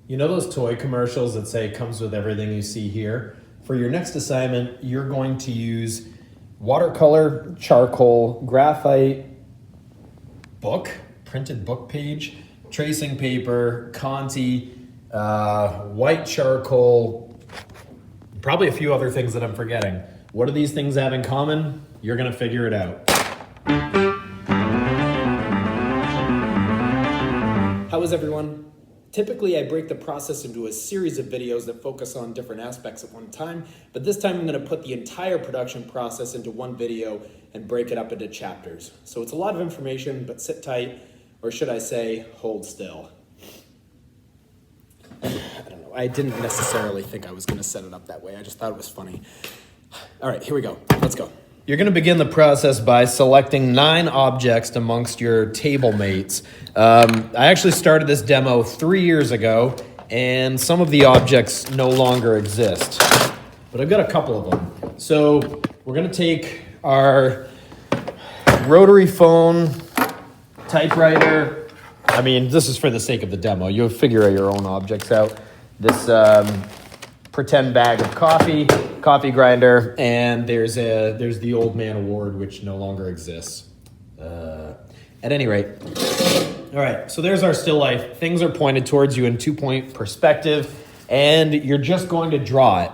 You know those toy commercials that say comes with everything you see here? For your next assignment, you're going to use watercolor, charcoal, graphite, book, printed book page, tracing paper, Conti, white charcoal, probably a few other things that I'm forgetting. What do these things have in common? You're gonna figure it out. How is everyone? Typically, I break the process into a series of videos that focus on different aspects at one time, but this time I'm going to put the entire production process into one video and break it up into chapters. So it's a lot of information, but sit tight, or should I say, hold still. I don't know, I didn't necessarily think I was going to set it up that way. I just thought it was funny. All right, here we go. Let's go. You're going to begin the process by selecting 9 objects amongst your table mates. I actually started this demo 3 years ago, and some of the objects no longer exist. But I've got a couple of them. So we're going to take our rotary phone, typewriter. I mean, this is for the sake of the demo. You'll figure your own objects out. This pretend bag of coffee grinder, and there's the Old Man Award, which no longer exists. At any rate, all right, so there's our still life. Things are pointed towards you in 2-point perspective, and you're just going to draw it.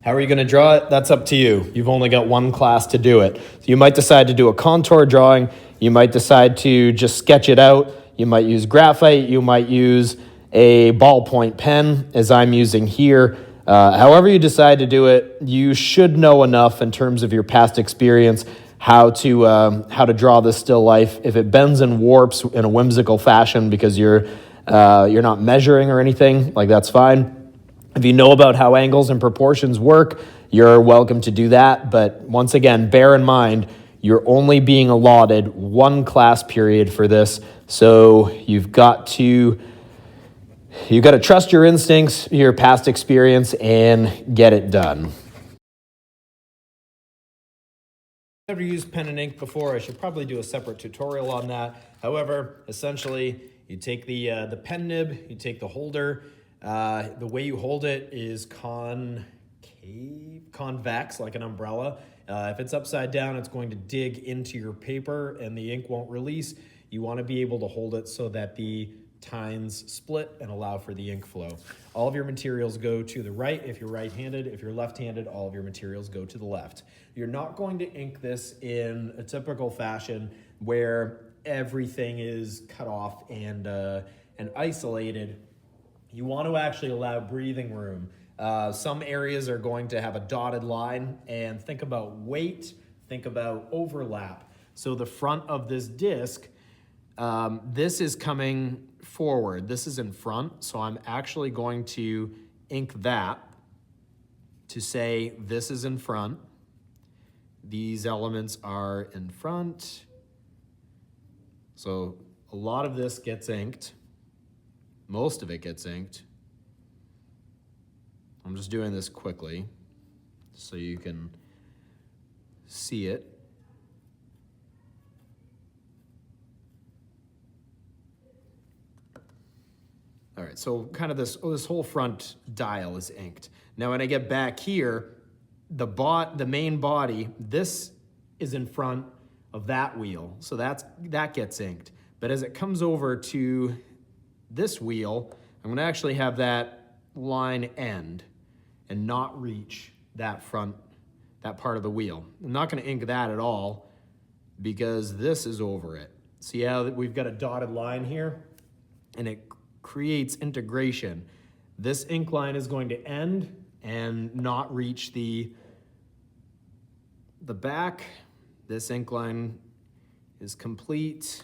How are you going to draw it? That's up to you. You've only got one class to do it. So you might decide to do a contour drawing. You might decide to just sketch it out. You might use graphite. You might use a ballpoint pen, as I'm using here. However you decide to do it, you should know enough in terms of your past experience how to draw this still life. If it bends and warps in a whimsical fashion because you're not measuring or anything, like that's fine. If you know about how angles and proportions work, you're welcome to do that. But once again, bear in mind, you're only being allotted one class period for this, so you've got to trust your instincts, your past experience, and get it done. I've never used pen and ink before. I should probably do a separate tutorial on that. However, essentially, you take the pen nib, you take the holder. The way you hold it is convex, like an umbrella. If it's upside down, it's going to dig into your paper and the ink won't release. You want to be able to hold it so that the tines split and allow for the ink flow. All of your materials go to the right if you're right-handed. If you're left-handed, all of your materials go to the left. You're not going to ink this in a typical fashion where everything is cut off and isolated. You want to actually allow breathing room. Some areas are going to have a dotted line, and think about weight, think about overlap. So the front of this disc, this is coming forward. This is in front, so I'm actually going to ink that to say this is in front. These elements are in front. So a lot of this gets inked. Most of it gets inked. I'm just doing this quickly so you can see it. All right, so kind of this whole front dial is inked. Now when I get back here, the main body, this is in front of that wheel, so that gets inked. But as it comes over to this wheel, I'm gonna actually have that line end and not reach that part of the wheel. I'm not gonna ink that at all because this is over it. See how we've got a dotted line here? And it creates integration. This ink line is going to end and not reach the back. This ink line is complete.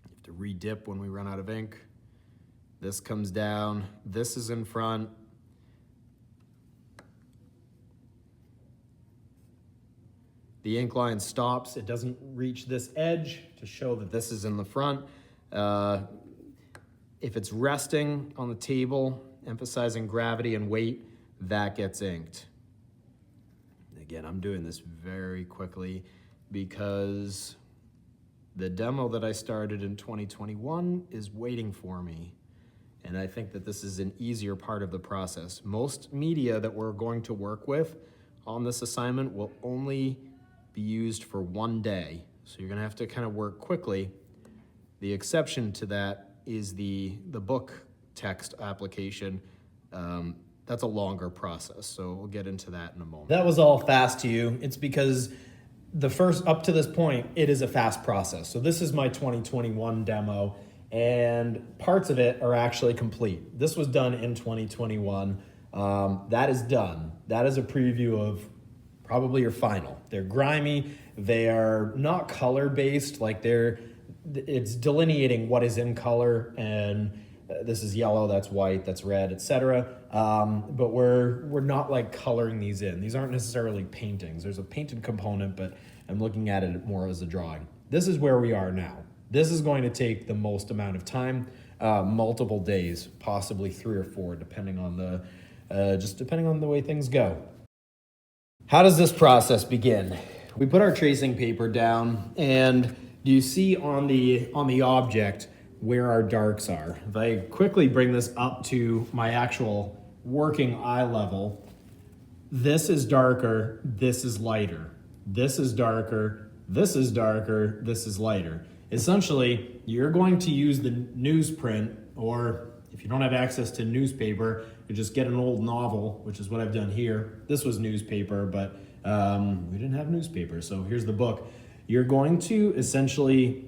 You have to re-dip when we run out of ink. This comes down. This is in front. The ink line stops. It doesn't reach this edge to show that this is in the front. If it's resting on the table, emphasizing gravity and weight, that gets inked. Again, I'm doing this very quickly because the demo that I started in 2021 is waiting for me. And I think that this is an easier part of the process. Most media that we're going to work with on this assignment will only be used for one day. So you're gonna have to kind of work quickly. The exception to that is the book text application. That's a longer process, so we'll get into that in a moment. That was all fast to you. It's because up to this point, it is a fast process. So this is my 2021 demo, and parts of it are actually complete. This was done in 2021. That is done. That is a preview of probably your final. They're grimy. They are not color-based, like it's delineating what is in color, and this is yellow, that's white, that's red, etc. But we're not like coloring these in. These aren't necessarily paintings. There's a painted component, but I'm looking at it more as a drawing. This is where we are now. This is going to take the most amount of time, multiple days, possibly 3 or 4, depending on the way things go. How does this process begin? We put our tracing paper down, and do you see on the object where our darks are? If I quickly bring this up to my actual working eye level, this is darker, this is lighter. This is darker, this is darker, this is lighter. Essentially, you're going to use the newsprint, or if you don't have access to newspaper, you just get an old novel, which is what I've done here. This was newspaper, but we didn't have newspaper, so here's the book. You're going to essentially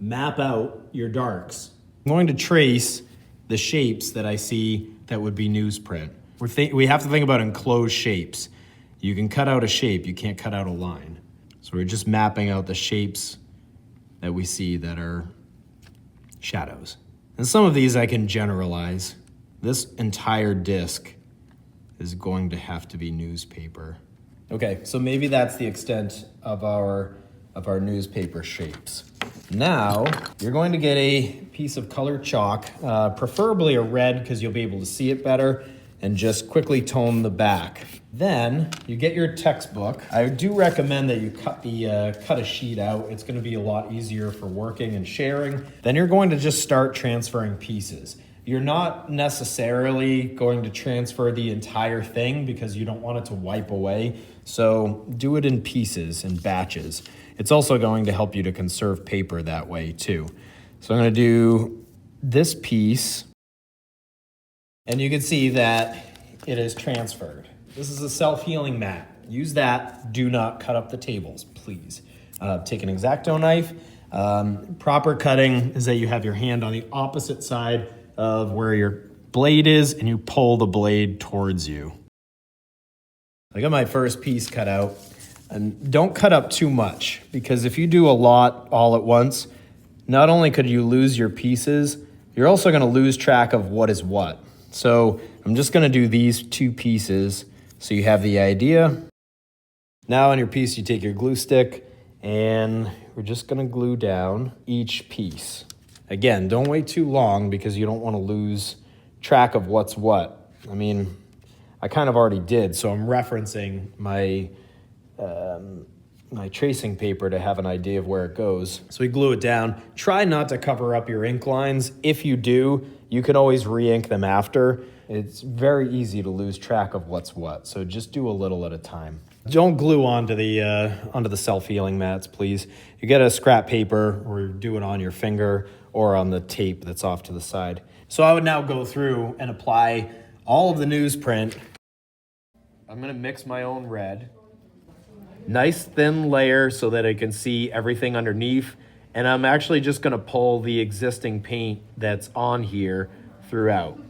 map out your darks. I'm going to trace the shapes that I see that would be newsprint. We have to think about enclosed shapes. You can cut out a shape, you can't cut out a line. So we're just mapping out the shapes that we see that are shadows. And some of these I can generalize. This entire disc is going to have to be newspaper. Okay, so maybe that's the extent of our newspaper shapes. Now, you're going to get a piece of colored chalk, preferably a red because you'll be able to see it better, and just quickly tone the back. Then, you get your textbook. I do recommend that you cut a sheet out. It's gonna be a lot easier for working and sharing. Then you're going to just start transferring pieces. You're not necessarily going to transfer the entire thing because you don't want it to wipe away. So do it in pieces and batches. It's also going to help you to conserve paper that way too. So I'm going to do this piece, and you can see that it is transferred. This is a self-healing mat. Use that. Do not cut up the tables, please. Take an X-Acto knife. Proper cutting is that you have your hand on the opposite side of where your blade is, and you pull the blade towards you. I got my first piece cut out. And don't cut up too much, because if you do a lot all at once, not only could you lose your pieces, you're also going to lose track of what is what. So I'm just going to do these 2 pieces so you have the idea. Now on your piece, you take your glue stick, and we're just going to glue down each piece. Again, don't wait too long because you don't want to lose track of what's what. I mean, I kind of already did, so I'm referencing my tracing paper to have an idea of where it goes. So we glue it down. Try not to cover up your ink lines. If you do, you can always re-ink them after. It's very easy to lose track of what's what, so just do a little at a time. Don't glue onto the self-healing mats, please. You get a scrap paper, or do it on your finger or on the tape that's off to the side. So I would now go through and apply all of the newsprint. I'm gonna mix my own red. Nice thin layer so that I can see everything underneath. And I'm actually just gonna pull the existing paint that's on here throughout.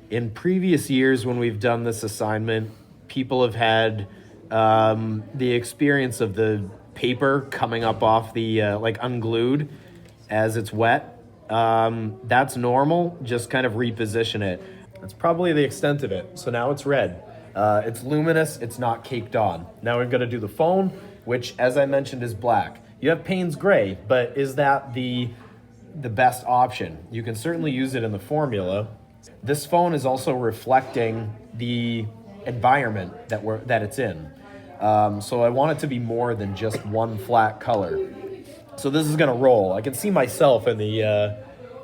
In previous years when we've done this assignment, people have had the experience of the paper coming up off the, like unglued as it's wet. That's normal, just kind of reposition it. That's probably the extent of it. So now it's red. It's luminous, it's not caked on. Now we're gonna do the phone, which as I mentioned is black. You have Payne's gray, but is that the best option? You can certainly use it in the formula. This phone is also reflecting the environment that it's in. So I want it to be more than just one flat color. So this is gonna roll. I can see myself in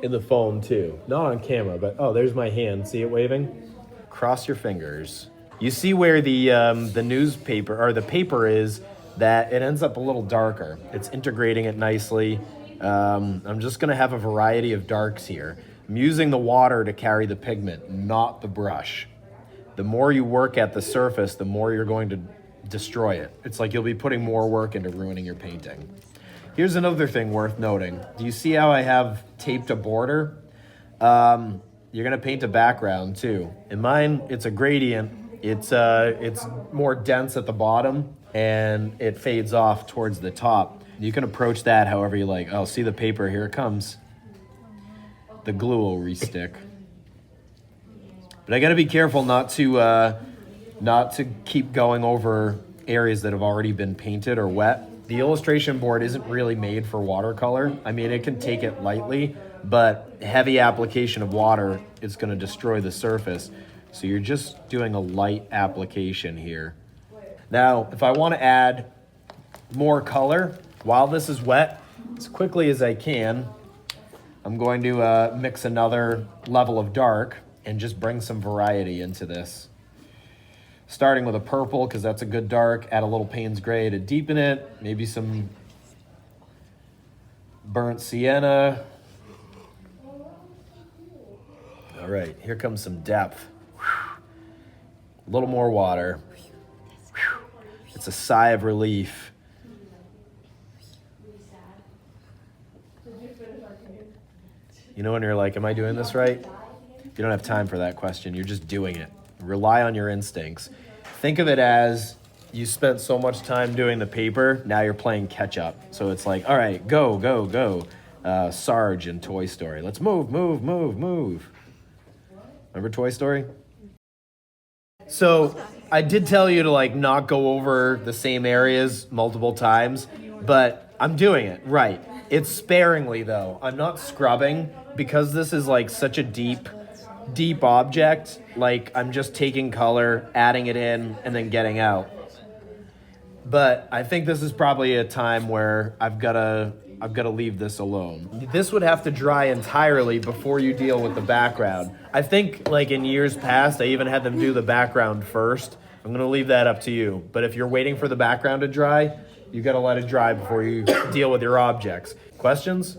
in the foam too. Not on camera, but oh, there's my hand. See it waving? Cross your fingers. You see where the newspaper or the paper is, that it ends up a little darker. It's integrating it nicely. I'm just gonna have a variety of darks here. I'm using the water to carry the pigment, not the brush. The more you work at the surface, the more you're going to destroy it. It's like you'll be putting more work into ruining your painting. Here's another thing worth noting. Do you see how I have taped a border? You're gonna paint a background too. In mine, it's a gradient. It's more dense at the bottom and it fades off towards the top. You can approach that however you like. Oh, see the paper, here it comes. The glue will re-stick. But I gotta be careful not to keep going over areas that have already been painted or wet. The illustration board isn't really made for watercolor. I mean, it can take it lightly, but heavy application of water is gonna destroy the surface. So you're just doing a light application here. Now, if I wanna add more color while this is wet, as quickly as I can, I'm going to mix another level of dark and just bring some variety into this. Starting with a purple, because that's a good dark, add a little Payne's Gray to deepen it, maybe some burnt sienna. All right, here comes some depth. A little more water. It's a sigh of relief. You know when you're like, am I doing this right? You don't have time for that question. You're just doing it. Rely on your instincts. Think of it as you spent so much time doing the paper, now you're playing catch up. So it's like, all right, go, go, go. Sarge in Toy Story. Let's move, move, move, move. Remember Toy Story? So I did tell you to like not go over the same areas multiple times, but I'm doing it right. It's sparingly though. I'm not scrubbing because this is like such a deep object. Like I'm just taking color, adding it in, and then getting out. But I think this is probably a time where I've got to leave this alone. This would have to dry entirely before you deal with the background. I think like in years past, I even had them do the background first. I'm gonna leave that up to you. But if you're waiting for the background to dry, you gotta let it dry before you deal with your objects. Questions?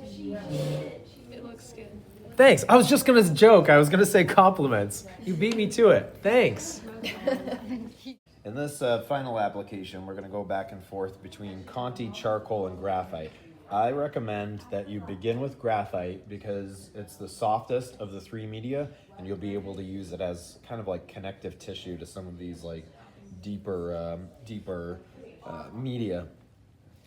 It looks good. Thanks. I was just gonna joke. I was gonna say compliments. You beat me to it. Thanks. In this final application, we're gonna go back and forth between Conti, charcoal, and graphite. I recommend that you begin with graphite because it's the softest of the three media and you'll be able to use it as kind of like connective tissue to some of these like deeper media.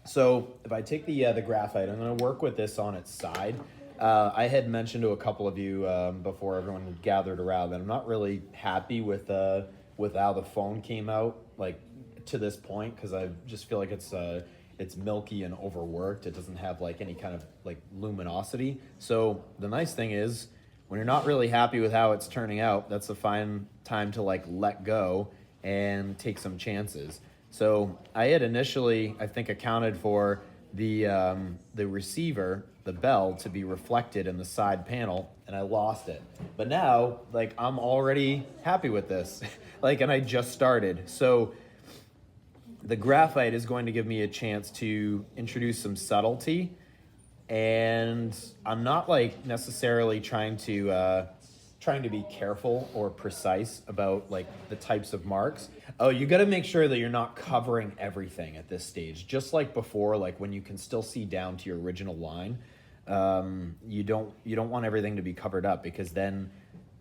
So if I take the graphite, I'm gonna work with this on its side. I had mentioned to a couple of you before everyone had gathered around that I'm not really happy with how the phone came out like to this point because I just feel like it's milky and overworked. It doesn't have like any kind of like luminosity. So the nice thing is when you're not really happy with how it's turning out, that's a fine time to like let go and take some chances. So I had initially, I think, accounted for the receiver, the bell, to be reflected in the side panel, and I lost it. But now, like, I'm already happy with this. Like, and I just started. So the graphite is going to give me a chance to introduce some subtlety, and I'm not like necessarily trying to be careful or precise about like the types of marks. Oh, you got to make sure that you're not covering everything at this stage. Just like before, like when you can still see down to your original line, you don't want everything to be covered up because then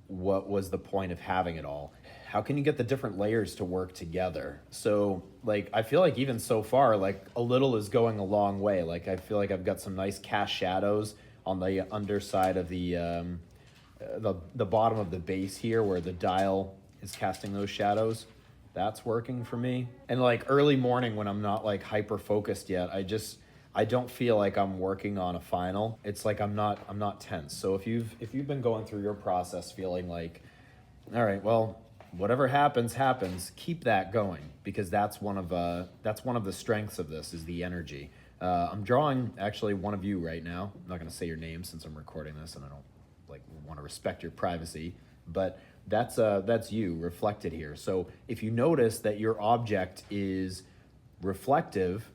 what was the point of having it all? How can you get the different layers to work together? So like, I feel like even so far, like a little is going a long way. Like I feel like I've got some nice cast shadows on the underside of the bottom of the base here where the dial is casting those shadows. That's working for me. And like early morning when I'm not like hyper focused yet, I don't feel like I'm working on a final. It's like I'm not tense. So if you've been going through your process feeling like, all right, well, whatever happens, keep that going because that's one of the strengths of this is the energy. I'm drawing actually one of you right now. I'm not going to say your name since I'm recording this, and I don't want to respect your privacy. But that's you reflected here. So if you notice that your object is reflective,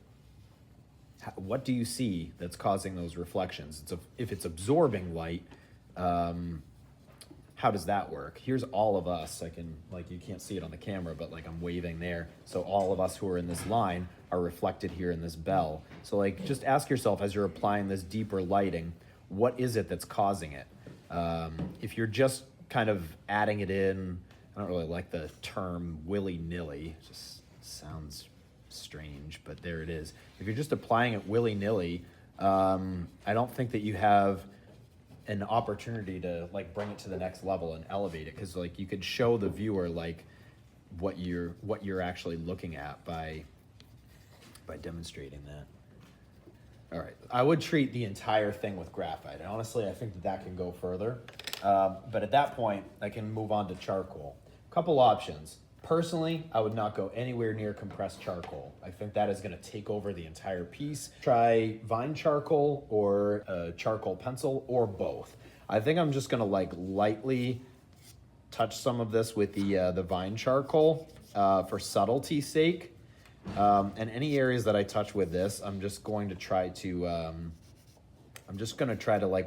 what do you see that's causing those reflections? If it's absorbing light, how does that work? Here's all of us. I can, you can't see it on the camera, but I'm waving there. So all of us who are in this line are reflected here in this bell. So just ask yourself as you're applying this deeper lighting, what is it that's causing it? If you're just kind of adding it in, I don't really like the term willy-nilly. It just sounds strange, but there it is. If you're just applying it willy-nilly, I don't think that you have an opportunity to bring it to the next level and elevate it, because you could show the viewer what you're actually looking at by demonstrating that. All right, I would treat the entire thing with graphite, and honestly I think that can go further, but at that point I can move on to charcoal. Couple options. Personally, I would not go anywhere near compressed charcoal. I think that is going to take over the entire piece. Try vine charcoal or charcoal pencil, or both. I think I'm just going to lightly touch some of this with the vine charcoal for subtlety's sake. And any areas that I touch with this, I'm just going to try to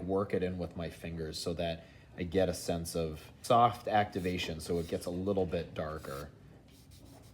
work it in with my fingers so that I get a sense of soft activation, so it gets a little bit darker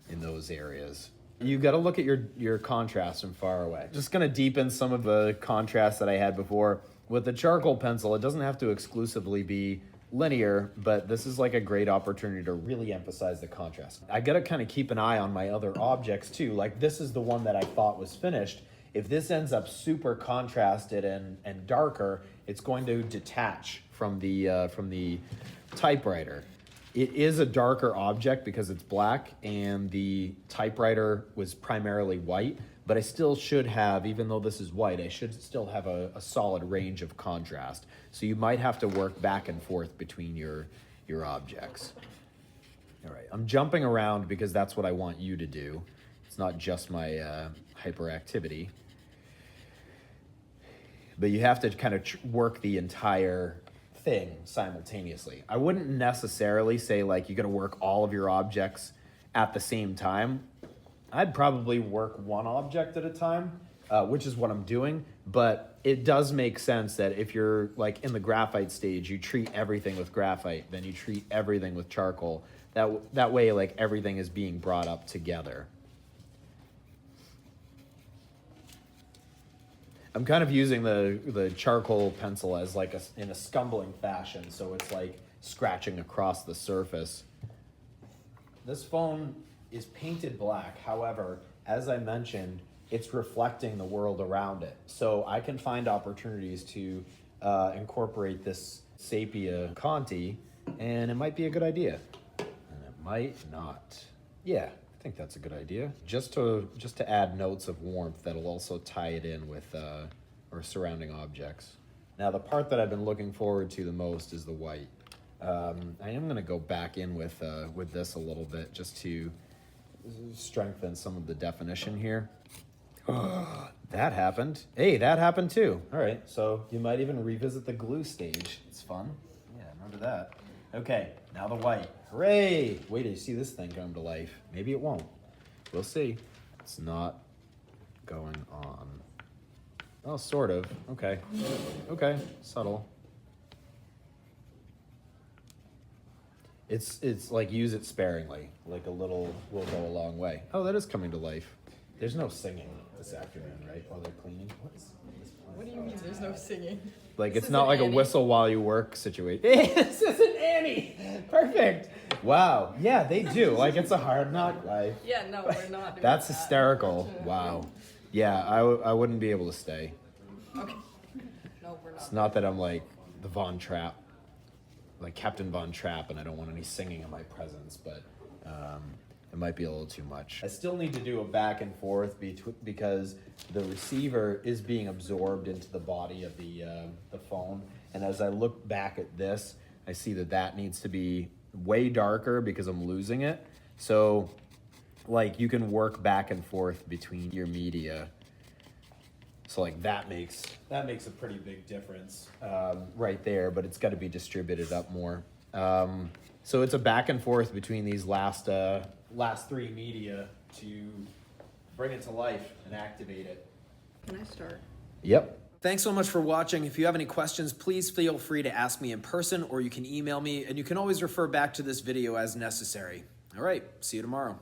in those areas. You got to look at your contrast from far away. Just going to deepen some of the contrast that I had before. With the charcoal pencil, it doesn't have to exclusively be linear, but this is a great opportunity to really emphasize the contrast. I got to kind of keep an eye on my other objects too. This is the one that I thought was finished. If this ends up super contrasted and darker, it's going to detach from the typewriter. It is a darker object because it's black and the typewriter was primarily white, but I still should have, even though this is white, I should still have a solid range of contrast. So you might have to work back and forth between your objects. All right, I'm jumping around because that's what I want you to do. It's not just my hyperactivity. But you have to kind of work the entire thing simultaneously. I wouldn't necessarily say you got to work all of your objects at the same time. I'd probably work one object at a time, which is what I'm doing. But it does make sense that if you're in the graphite stage, you treat everything with graphite, then you treat everything with charcoal. That way, everything is being brought up together. I'm kind of using the charcoal pencil as in a scumbling fashion, so it's scratching across the surface. This phone is painted black. However, as I mentioned, it's reflecting the world around it. So I can find opportunities to incorporate this sepia Conti, and it might be a good idea. And it might not. Yeah. I think that's a good idea. Just to add notes of warmth that'll also tie it in with our surrounding objects. Now the part that I've been looking forward to the most is the white. I am going to go back in with this a little bit just to strengthen some of the definition here. That happened. Hey, that happened too. All right, so you might even revisit the glue stage. It's fun. Yeah, remember that. Okay, now the white. Hooray! Wait till you see this thing come to life. Maybe it won't. We'll see. It's not going on. Oh, sort of. Okay. Okay, subtle. It's use it sparingly. A little will go a long way. Oh, that is coming to life. There's no singing this afternoon, right? While they're cleaning. What do you mean there's no singing? It's not like Annie. A whistle while you work situation. This isn't Annie. Perfect. Wow. Yeah, they do. It's a hard knock life. Yeah, no, we're not doing That's that. hysterical. Wow. Yeah, I wouldn't be able to stay. Okay. No, we're not. It's not that I'm the Von Trapp, Captain Von Trapp, and I don't want any singing in my presence, but it might be a little too much. I still need to do a back and forth because the receiver is being absorbed into the body of the phone. And as I look back at this, I see that needs to be way darker because I'm losing it. So you can work back and forth between your media. So like that makes a pretty big difference right there, but it's got to be distributed up more. So it's a back and forth between these last three media to bring it to life and activate it. Can I start? Yep. Thanks so much for watching. If you have any questions, please feel free to ask me in person, or you can email me, and you can always refer back to this video as necessary. All right, see you tomorrow.